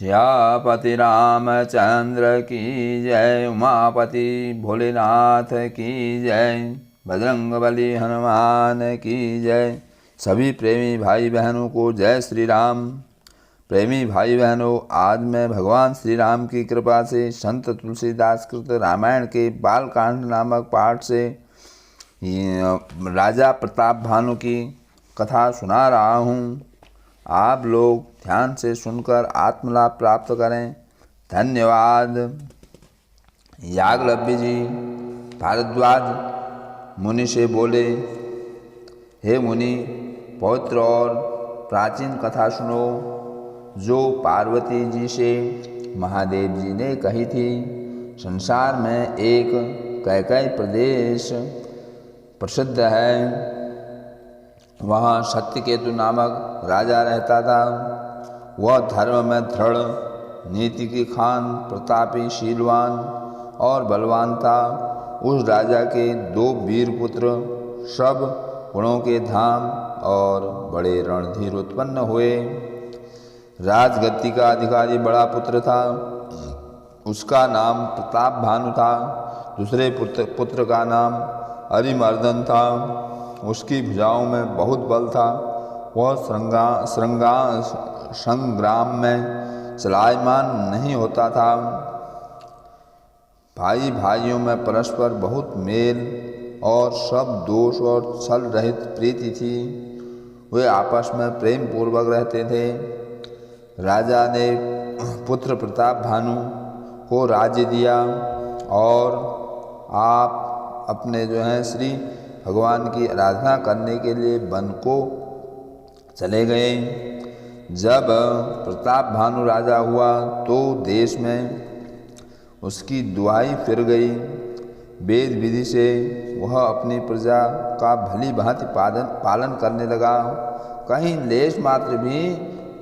सियापति रामचंद्र की जय, उमापति भोलेनाथ की जय, बजरंगबली हनुमान की जय। सभी प्रेमी भाई बहनों को जय श्री राम। प्रेमी भाई बहनों, आज मैं भगवान श्री राम की कृपा से संत तुलसीदास कृत रामायण के बालकांड नामक पाठ से राजा प्रताप भानु की कथा सुना रहा हूँ। आप लोग ध्यान से सुनकर आत्मलाभ प्राप्त करें। धन्यवाद। याज्ञवल्क्य जी भारद्वाज मुनि से बोले, हे मुनि, पवित्र और प्राचीन कथा सुनो जो पार्वती जी से महादेव जी ने कही थी। संसार में एक कैकेयी प्रदेश प्रसिद्ध है। वहाँ सत्यकेतु नामक राजा रहता था। वह धर्म में दृढ़, नीति की खान, प्रतापी, शीलवान और बलवान था। उस राजा के 2 वीर पुत्र सब गुणों के धाम और बड़े रणधीर उत्पन्न हुए। राजगद्दी का अधिकारी बड़ा पुत्र था, उसका नाम प्रताप भानु था। दूसरे पुत्र का नाम अरिमर्दन था। उसकी भुजाओं में बहुत बल था। वह संग्राम में चलायमान नहीं होता था। भाई भाइयों में परस्पर बहुत मेल और सब दोष और छल रहित प्रीति थी। वे आपस में प्रेम पूर्वक रहते थे। राजा ने पुत्र प्रताप भानु को राज्य दिया और आप अपने श्री भगवान की आराधना करने के लिए वन को चले गए। जब प्रताप भानु राजा हुआ तो देश में उसकी दुहाई फिर गई। वेद विधि से वह अपनी प्रजा का भली भांति पालन करने लगा। कहीं लेश मात्र भी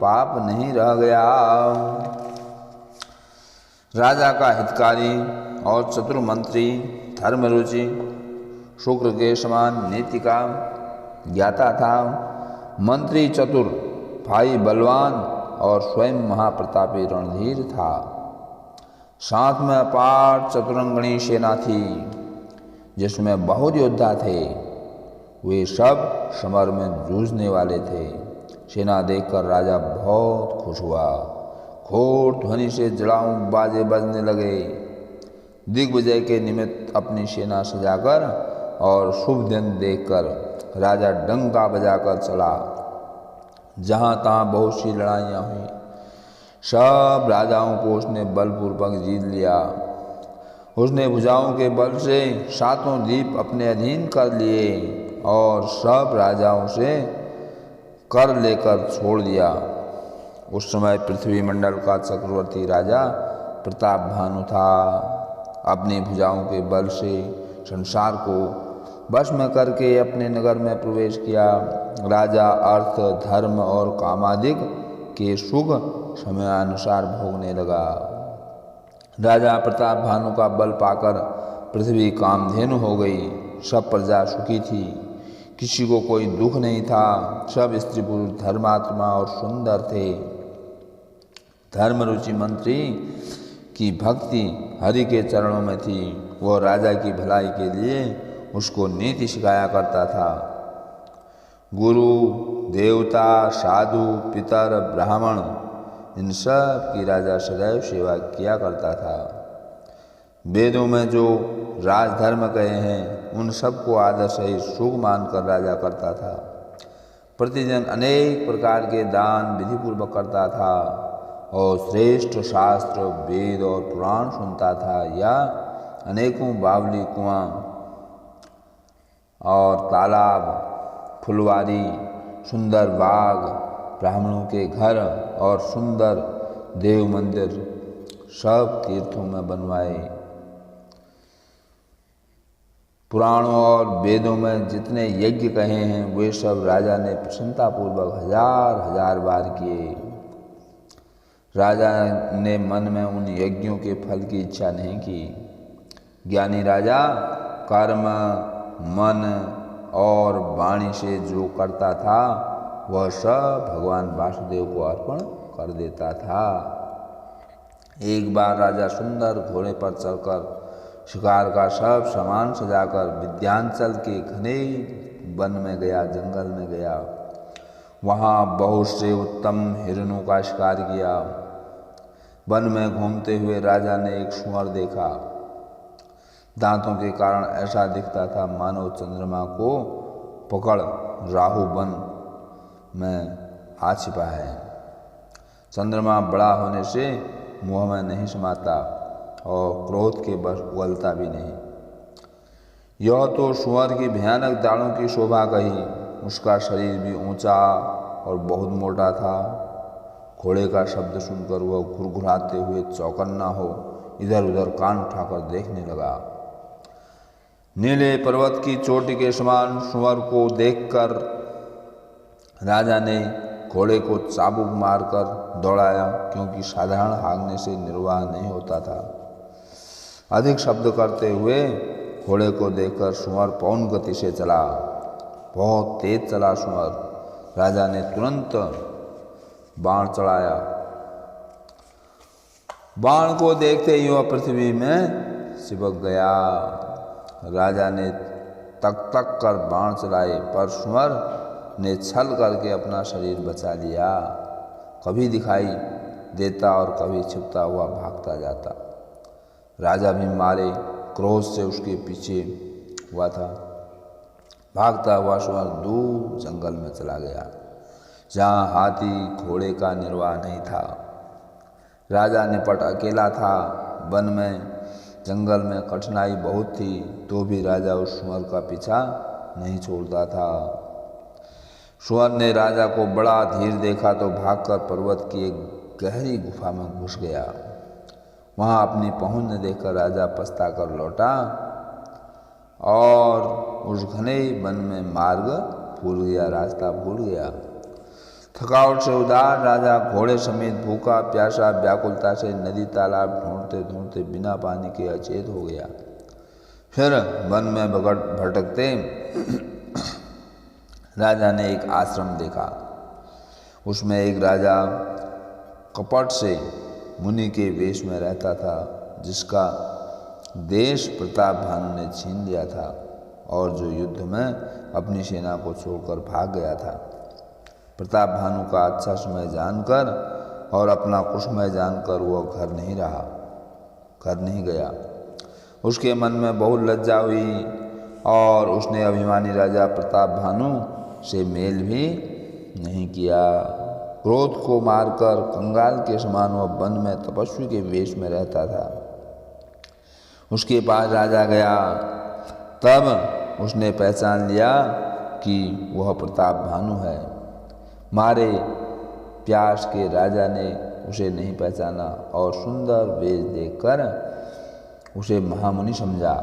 पाप नहीं रह गया। राजा का हितकारी और चतुर मंत्री, धर्मरुचि, शुक्र के समान नीति का ज्ञाता था। मंत्री चतुर, भाई बलवान और स्वयं महाप्रतापी रणधीर था। साथ में अपार चतुरंगणी सेना थी जिसमें बहुत योद्धा थे। वे सब समर में जूझने वाले थे। सेना देखकर राजा बहुत खुश हुआ। घोर ध्वनि से जड़ाऊ बाजे बजने लगे। दिग्विजय के निमित्त अपनी सेना सजाकर और शुभ दिन देखकर राजा डंका बजाकर चला। जहाँ तहाँ बहुत सी लड़ाइयाँ हुई। सब राजाओं को उसने बलपूर्वक जीत लिया। उसने भुजाओं के बल से 7 द्वीप अपने अधीन कर लिए और सब राजाओं से कर लेकर छोड़ दिया। उस समय पृथ्वी मंडल का चक्रवर्ती राजा प्रताप भानु था। अपनी भुजाओं के बल से संसार को वश में करके अपने नगर में प्रवेश किया। राजा अर्थ, धर्म और कामादिक के सुख समयानुसार भोगने लगा। राजा प्रताप भानु का बल पाकर पृथ्वी कामधेनु हो गई। सब प्रजा सुखी थी, किसी को कोई दुख नहीं था। सब स्त्री पुरुष धर्मात्मा और सुंदर थे। धर्मरुचि मंत्री की भक्ति हरि के चरणों में थी। वह राजा की भलाई के लिए उसको नीति सिखाया करता था। गुरु, देवता, साधु, पितर, ब्राह्मण, इन सब की राजा सदैव सेवा किया करता था। वेदों में जो राजधर्म कहे हैं उन सबको आदर सहित सुख मानकर राजा करता था। प्रतिदिन अनेक प्रकार के दान विधिपूर्वक करता था और श्रेष्ठ शास्त्र, वेद और पुराण सुनता था। या अनेकों बावली, कुआं और तालाब, फुलवारी, सुंदर बाग, ब्राह्मणों के घर और सुंदर देव मंदिर सब तीर्थों में बनवाए। पुराणों और वेदों में जितने यज्ञ कहे हैं वे सब राजा ने प्रसन्नतापूर्वक 1000 बार किए। राजा ने मन में उन यज्ञों के फल की इच्छा नहीं की। ज्ञानी राजा कर्म, मन और वाणी से जो करता था वह सब भगवान वासुदेव को अर्पण कर देता था। एक बार राजा सुंदर घोड़े पर चढ़कर शिकार का सब सामान सजाकर विंध्याचल के घने वन में गया, जंगल में गया। वहाँ बहुत से उत्तम हिरणों का शिकार किया। वन में घूमते हुए राजा ने एक सूअर देखा। दांतों के कारण ऐसा दिखता था मानो चंद्रमा को पकड़ राहु वन में आ छिपा है। चंद्रमा बड़ा होने से मुँह में नहीं समाता और क्रोध के बस उगलता भी नहीं। यह तो सूअर की भयानक दाढ़ों की शोभा कही। उसका शरीर भी ऊंचा और बहुत मोटा था। घोड़े का शब्द सुनकर वह घुरघुराते हुए चौकन्ना हो इधर उधर कान उठाकर देखने लगा। नीले पर्वत की चोटी के समान सूअर को देखकर राजा ने घोड़े को चाबुक मारकर दौड़ाया, क्योंकि साधारण हाँकने से निर्वाह नहीं होता था। अधिक शब्द करते हुए घोड़े को देखकर सूअर पवन गति से चला। बहुत तेज चला सूअर। राजा ने तुरंत बाण चढ़ाया। बाण को देखते ही वह पृथ्वी में चिपक गया। राजा ने तक तक कर बाण चलाए, पर सूअर ने छल करके अपना शरीर बचा लिया। कभी दिखाई देता और कभी छिपता हुआ भागता जाता। राजा भी मारे क्रोध से उसके पीछे हुआ था। भागता हुआ सूअर दूर जंगल में चला गया, जहाँ हाथी घोड़े का निर्वाह नहीं था। राजा निपट अकेला था। वन में जंगल में कठिनाई बहुत थी, तो भी राजा उस सूअर का पीछा नहीं छोड़ता था। सूअर ने राजा को बड़ा धीर देखा तो भागकर पर्वत की एक गहरी गुफा में घुस गया। वहाँ अपनी पहुँच न देखकर राजा पछता कर लौटा और उस घने वन में मार्ग भूल गया, रास्ता भूल गया। थकावट से उदार राजा घोड़े समेत भूखा प्यासा व्याकुलता से नदी तालाब ढूंढते ढूंढते बिना पानी के अचेत हो गया। फिर वन में भटकते राजा ने एक आश्रम देखा। उसमें एक राजा कपट से मुनि के वेश में रहता था, जिसका देश प्रताप भानु ने छीन लिया था और जो युद्ध में अपनी सेना को छोड़कर भाग गया था। प्रताप भानु का अच्छा समय जानकर और अपना कुशमय जानकर वह घर नहीं गया। उसके मन में बहुत लज्जा हुई और उसने अभिमानी राजा प्रताप भानु से मेल भी नहीं किया। क्रोध को मारकर कंगाल के समान वह वन में तपस्वी के वेश में रहता था। उसके पास राजा गया, तब उसने पहचान लिया कि वह प्रताप भानु है। मारे प्यास के राजा ने उसे नहीं पहचाना और सुंदर वेश देखकर उसे महामुनि समझा।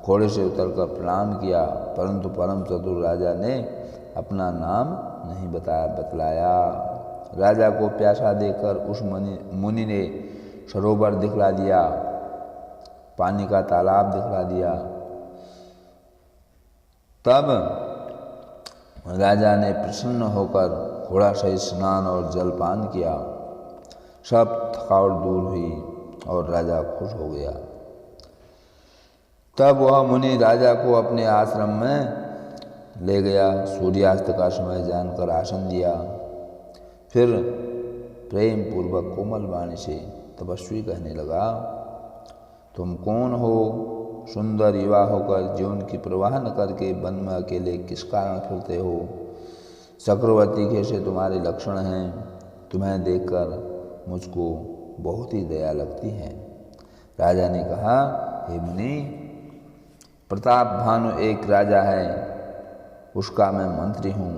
घोड़े से उतरकर प्रणाम किया, परंतु परम चतुर राजा ने अपना नाम नहीं बतलाया। राजा को प्यासा देखकर उस मुनि ने सरोवर दिखला दिया, पानी का तालाब दिखला दिया। तब राजा ने प्रसन्न होकर घोड़ा सहित स्नान और जलपान किया। सब थकावट दूर हुई और राजा खुश हो गया। तब वह मुनि राजा को अपने आश्रम में ले गया। सूर्यास्त का समय जानकर आसन दिया। फिर प्रेम पूर्वक कोमल वाणी से तपस्वी कहने लगा, तुम कौन हो? सुंदर युवा होकर जीवन की परवाह न करके वन में अकेले किस कारण फिरते हो? चक्रवर्ती कैसे तुम्हारे लक्षण हैं? तुम्हें देखकर मुझको बहुत ही दया लगती है। राजा ने कहा, हे मुनि, प्रताप भानु एक राजा है, उसका मैं मंत्री हूँ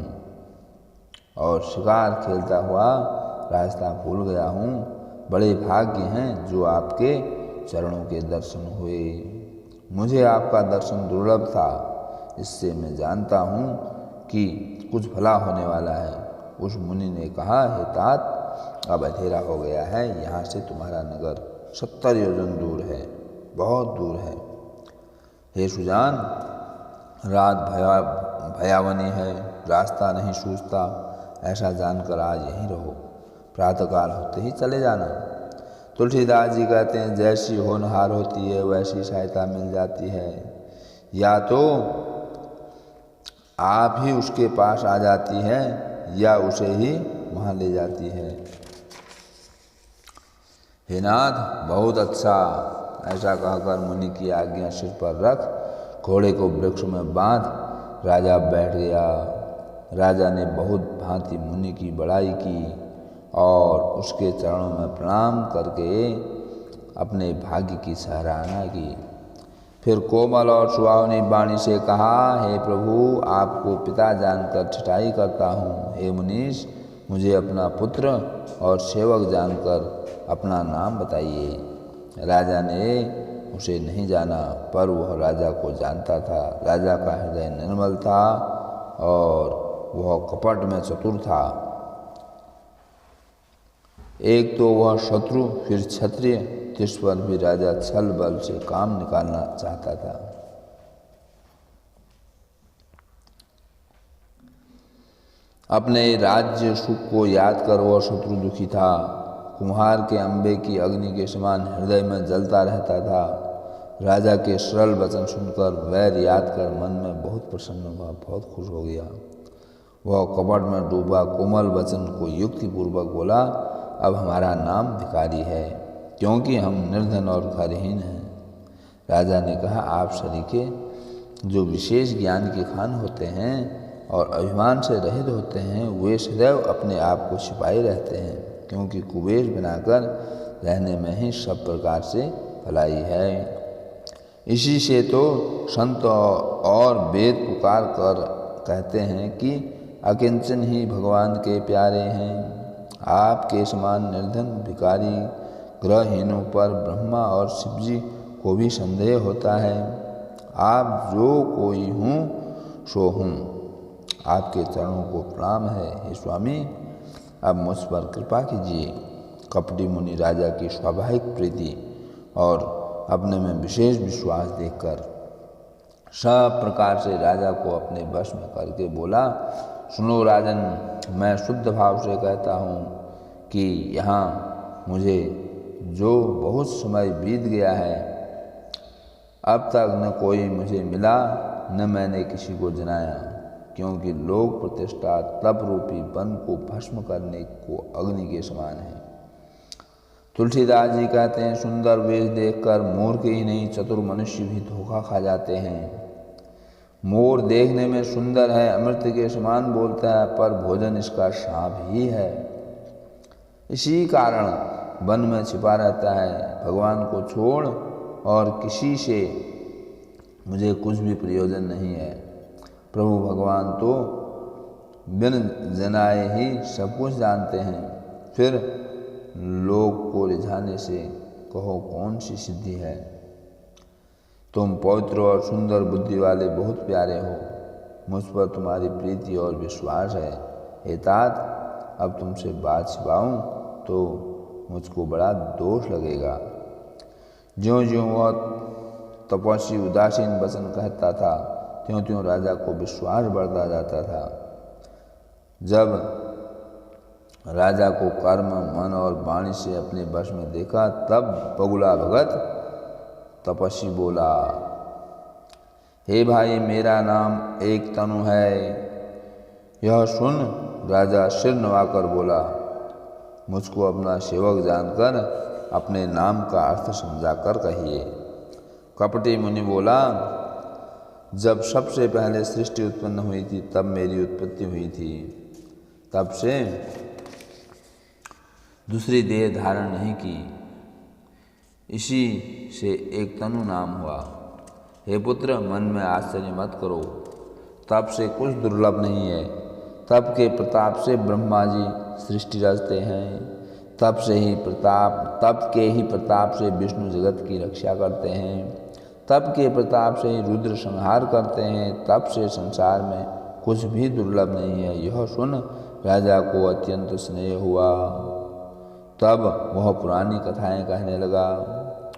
और शिकार खेलता हुआ रास्ता भूल गया हूँ। बड़े भाग्य हैं जो आपके चरणों के दर्शन हुए। मुझे आपका दर्शन दुर्लभ था, इससे मैं जानता हूँ कि कुछ भला होने वाला है। उस मुनि ने कहा, हे तात, अब अंधेरा हो गया है, यहाँ से तुम्हारा नगर 70 योजन दूर है, बहुत दूर है। हे सुजान, रात भयावनी है, रास्ता नहीं सूझता, ऐसा जानकर आज यहीं रहो, प्रातःकाल होते ही चले जाना। तुलसीदास जी कहते हैं, जैसी होनहार होती है वैसी सहायता मिल जाती है, या तो आप ही उसके पास आ जाती है या उसे ही वहाँ ले जाती है। हे नाथ, बहुत अच्छा। ऐसा कहकर मुनि की आज्ञा सिर पर रख घोड़े को वृक्ष में बांध राजा बैठ गया। राजा ने बहुत भांति मुनि की बड़ाई की और उसके चरणों में प्रणाम करके अपने भाग्य की सराहना की। फिर कोमल और सुहावनी वाणी से कहा, हे प्रभु, आपको पिता जानकर ठठाई करता हूँ। हे मुनीश, मुझे अपना पुत्र और सेवक जानकर अपना नाम बताइए। राजा ने उसे नहीं जाना, पर वह राजा को जानता था। राजा का हृदय निर्मल था और वह कपट में चतुर था। एक तो वह शत्रु, फिर क्षत्रिय, जिस पर भी राजा छल बल से काम निकालना चाहता था। अपने राज्य सुख को याद कर वह शत्रु दुखी था। कुम्हार के अंबे की अग्नि के समान हृदय में जलता रहता था। राजा के सरल वचन सुनकर वैर याद कर मन में बहुत प्रसन्न हुआ, बहुत खुश हो गया। वह कपट में डूबा कोमल वचन को युक्तिपूर्वक बोला, अब हमारा नाम भिखारी है, क्योंकि हम निर्धन और घरहीन हैं। राजा ने कहा, आप सरीखे जो विशेष ज्ञान के खान होते हैं और अभिमान से रहित होते हैं, वे सदैव अपने आप को छिपाए रहते हैं, क्योंकि कुबेर बनाकर रहने में ही सब प्रकार से भलाई है। इसी से तो संत और वेद पुकार कर कहते हैं कि अकिंचन ही भगवान के प्यारे हैं। आपके समान निर्धन भिखारी ग्रहहीनों पर ब्रह्मा और शिवजी को भी संदेह होता है। आप जो कोई हूँ सो हूँ, आपके चरणों को प्रणाम है। हे स्वामी, अब मुझ पर कृपा कीजिए। कपटी मुनि राजा की स्वाभाविक प्रीति और अपने में विशेष विश्वास देखकर सब प्रकार से राजा को अपने वश में करके बोला, सुनो राजन, मैं शुद्ध भाव से कहता हूँ कि यहाँ मुझे जो बहुत समय बीत गया है, अब तक न कोई मुझे मिला न मैंने किसी को जनाया, क्योंकि लोक प्रतिष्ठा तप रूपी वन को भस्म करने को अग्नि के समान है। तुलसीदास जी कहते हैं, सुंदर वेश देखकर मूर्ख ही नहीं चतुर मनुष्य भी धोखा खा जाते हैं। मोर देखने में सुंदर है, अमृत के समान बोलता है, पर भोजन इसका सांप ही है। इसी कारण वन में छिपा रहता है। भगवान को छोड़ और किसी से मुझे कुछ भी प्रयोजन नहीं है। प्रभु भगवान तो बिन जनाए ही सब कुछ जानते हैं। फिर लोग को रिझाने से कहो कौन सी सिद्धि है। तुम पवित्र और सुंदर बुद्धि वाले बहुत प्यारे हो, मुझ पर तुम्हारी प्रीति और विश्वास है। हे तात, अब तुमसे बात छिपाऊं तो मुझको बड़ा दोष लगेगा। ज्यों ज्यों वह तपस्वी उदासीन वचन कहता था, त्यों त्यों राजा को विश्वास बढ़ता जाता था। जब राजा को कर्म, मन और वाणी से अपने वश में देखा, तब बगुला भगत तपस्वी बोला, हे भाई, मेरा नाम एक तनु है। यह सुन राजा सिर नवाकर बोला, मुझको अपना सेवक जानकर अपने नाम का अर्थ समझाकर कहिए। कपटी मुनि बोला, जब सबसे पहले सृष्टि उत्पन्न हुई थी तब मेरी उत्पत्ति हुई थी, तब से दूसरी देह धारण नहीं की, इसी से एक तनु नाम हुआ। हे पुत्र, मन में आश्चर्य मत करो, तप से कुछ दुर्लभ नहीं है। तप के प्रताप से ब्रह्मा जी सृष्टि रचते हैं, तप के ही प्रताप से विष्णु जगत की रक्षा करते हैं, तप के प्रताप से ही रुद्र संहार करते हैं। तप से संसार में कुछ भी दुर्लभ नहीं है। यह सुन राजा को अत्यंत स्नेह हुआ। तब वह पुरानी कथाएं कहने लगा।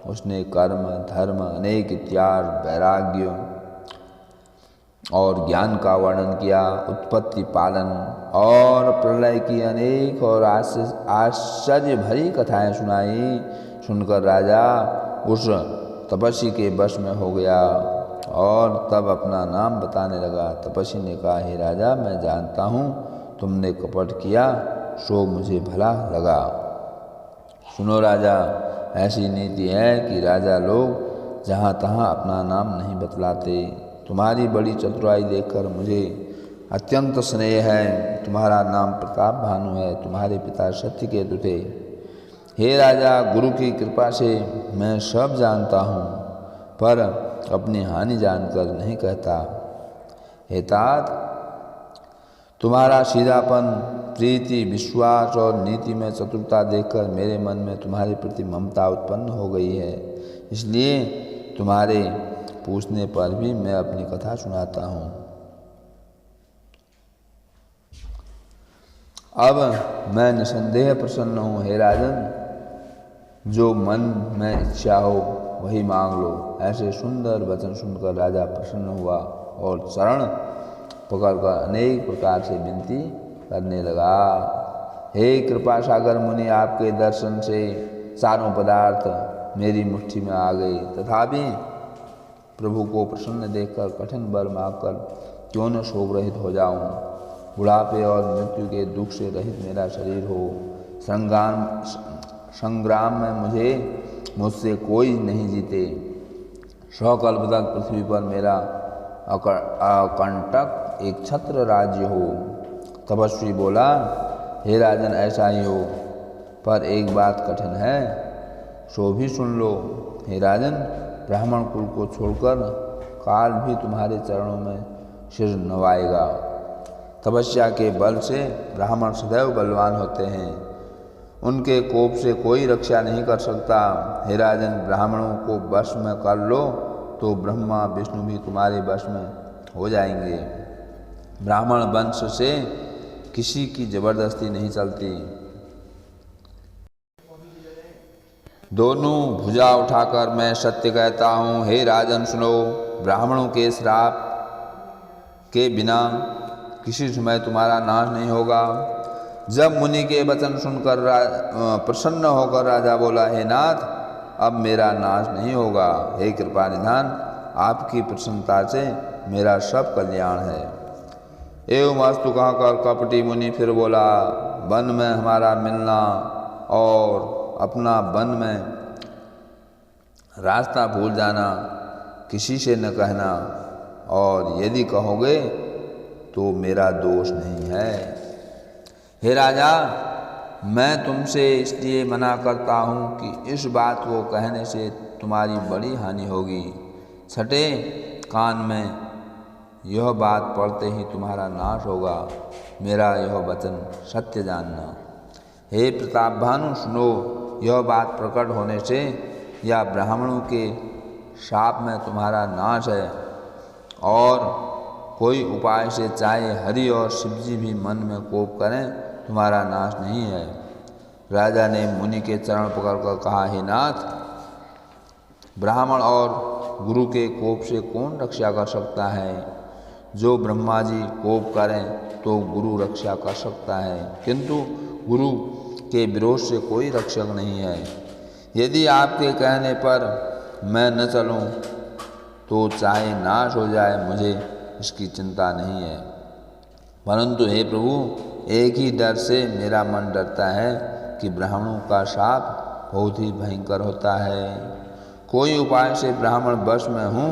उसने कर्म, धर्म, अनेक इत्यादि, वैराग्य और ज्ञान का वर्णन किया, उत्पत्ति, पालन और प्रलय की अनेक और आश्चर्य भरी कथाएं सुनाई। सुनकर राजा उस तपस्वी के वश में हो गया और तब अपना नाम बताने लगा। तपस्वी ने कहा, हे राजा, मैं जानता हूँ तुमने कपट किया, सो मुझे भला लगा। सुनो राजा, ऐसी नीति है कि राजा लोग जहाँ तहाँ अपना नाम नहीं बतलाते। तुम्हारी बड़ी चतुराई देखकर मुझे अत्यंत स्नेह है। तुम्हारा नाम प्रताप भानु है, तुम्हारे पिता सत्यकेतु थे। हे राजा, गुरु की कृपा से मैं सब जानता हूँ, पर अपनी हानि जानकर नहीं कहता। हे तात, तुम्हारा सीधापन, प्रीति, विश्वास और नीति में चतुरता देखकर मेरे मन में तुम्हारे प्रति ममता उत्पन्न हो गई है। इसलिए तुम्हारे पूछने पर भी मैं अपनी कथा सुनाता हूँ। अब मैं निसंदेह प्रसन्न हूँ। हे राजन, जो मन में इच्छा हो वही मांग लो। ऐसे सुंदर वचन सुनकर राजा प्रसन्न हुआ और चरण पकड़कर अनेक प्रकार से विनती करने लगा। हे कृपा सागर मुनि, आपके दर्शन से चारों पदार्थ मेरी मुट्ठी में आ गए, तथापि प्रभु को प्रसन्न देखकर कठिन वर मांगकर क्यों न शोक रहित हो जाऊं। बुढ़ापे और मृत्यु के दुख से रहित मेरा शरीर हो। संग्राम में मुझसे कोई नहीं जीते। 100 कल्प तक पृथ्वी पर मेरा अकंटक एक छत्र राज्य हो। तपस्वी बोला, हे राजन, ऐसा ही हो, पर एक बात कठिन है, सो भी सुन लो। हे राजन, ब्राह्मण कुल को छोड़कर काल भी तुम्हारे चरणों में सिर नवाएगा। तपस्या के बल से ब्राह्मण सदैव बलवान होते हैं, उनके कोप से कोई रक्षा नहीं कर सकता। हे राजन, ब्राह्मणों को वश में कर लो तो ब्रह्मा विष्णु भी तुम्हारे वश में हो जाएंगे। ब्राह्मण वंश से किसी की जबरदस्ती नहीं चलती। दोनों भुजा उठाकर मैं सत्य कहता हूँ। हे राजन सुनो, ब्राह्मणों के श्राप के बिना किसी समय तुम्हारा नाश नहीं होगा। जब मुनि के वचन सुनकर प्रसन्न होकर राजा बोला, हे नाथ, अब मेरा नाश नहीं होगा। हे कृपा निधान, आपकी प्रसन्नता से मेरा सब कल्याण है। एवं अस्तु कहकर कपटी मुनि फिर बोला, वन में हमारा मिलना और अपना वन में रास्ता भूल जाना किसी से न कहना, और यदि कहोगे तो मेरा दोष नहीं है। हे राजा, मैं तुमसे इसलिए मना करता हूँ कि इस बात को कहने से तुम्हारी बड़ी हानि होगी। छठे कान में यह बात पढ़ते ही तुम्हारा नाश होगा। मेरा यह वचन सत्य जानना। हे प्रताप भानु, सुनो, यह बात प्रकट होने से या ब्राह्मणों के शाप में तुम्हारा नाश है, और कोई उपाय से चाहे हरि और शिवजी भी मन में कोप करें, तुम्हारा नाश नहीं है। राजा ने मुनि के चरण पकड़कर कहा, हे नाथ, ब्राह्मण और गुरु के कोप से कौन रक्षा कर सकता है? जो ब्रह्मा जी कोप करें तो गुरु रक्षा कर सकता है, किंतु गुरु के विरोध से कोई रक्षक नहीं है। यदि आपके कहने पर मैं न चलूं तो चाहे नाश हो जाए, मुझे इसकी चिंता नहीं है। परंतु हे प्रभु, एक ही डर से मेरा मन डरता है कि ब्राह्मणों का शाप बहुत ही भयंकर होता है। कोई उपाय से ब्राह्मण वश में हूँ,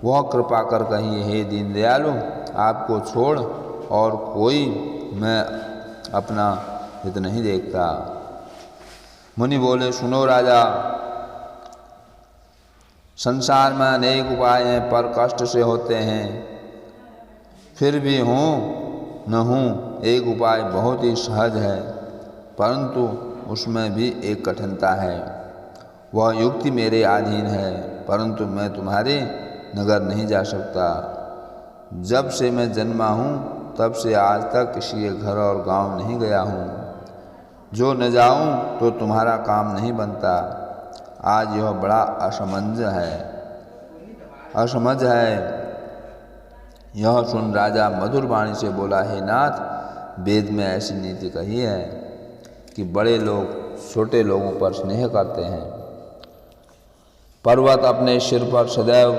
वह कृपा कर कहिए। हे दीन दयालु, आपको छोड़ और कोई मैं अपना हित नहीं देखता। मुनि बोले, सुनो राजा, संसार में अनेक उपाय हैं, पर कष्ट से होते हैं। फिर भी हूँ न हूँ, एक उपाय बहुत ही सहज है, परंतु उसमें भी एक कठिनता है। वह युक्ति मेरे अधीन है, परंतु मैं तुम्हारे नगर नहीं जा सकता। जब से मैं जन्मा हूँ तब से आज तक किसी के घर और गांव नहीं गया हूँ। जो न जाऊँ तो तुम्हारा काम नहीं बनता। आज यह बड़ा असमंज है। यह सुन राजा मधुर वाणी से बोला, हे नाथ, वेद में ऐसी नीति कही है कि बड़े लोग छोटे लोगों पर स्नेह करते हैं। पर्वत अपने सिर पर सदैव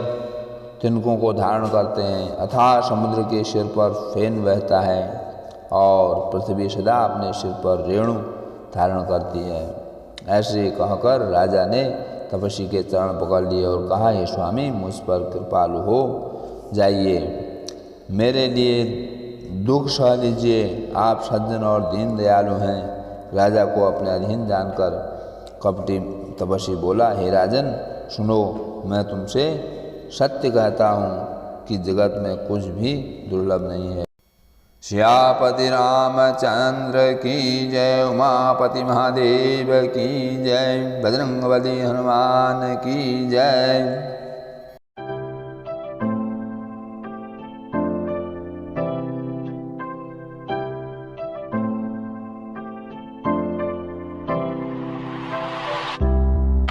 तिनकों को धारण करते हैं, अथाह समुद्र के सिर पर फेन बहता है और पृथ्वी सदा अपने सिर पर रेणु धारण करती है। ऐसे कहकर राजा ने तपस्वी के चरण पकड़ लिए और कहा, हे स्वामी, मुझ पर कृपालु हो जाइए, मेरे लिए दुख सह लीजिए, आप सज्जन और दीन दयालु हैं। राजा को अपने अधीन जानकर कपटी तपस्वी बोला, हे राजन सुनो, मैं तुमसे सत्य कहता हूँ कि जगत में कुछ भी दुर्लभ नहीं है। श्यापति रामचंद्र की जय, उमापति महादेव की जय, बजरंगबली हनुमान की जय।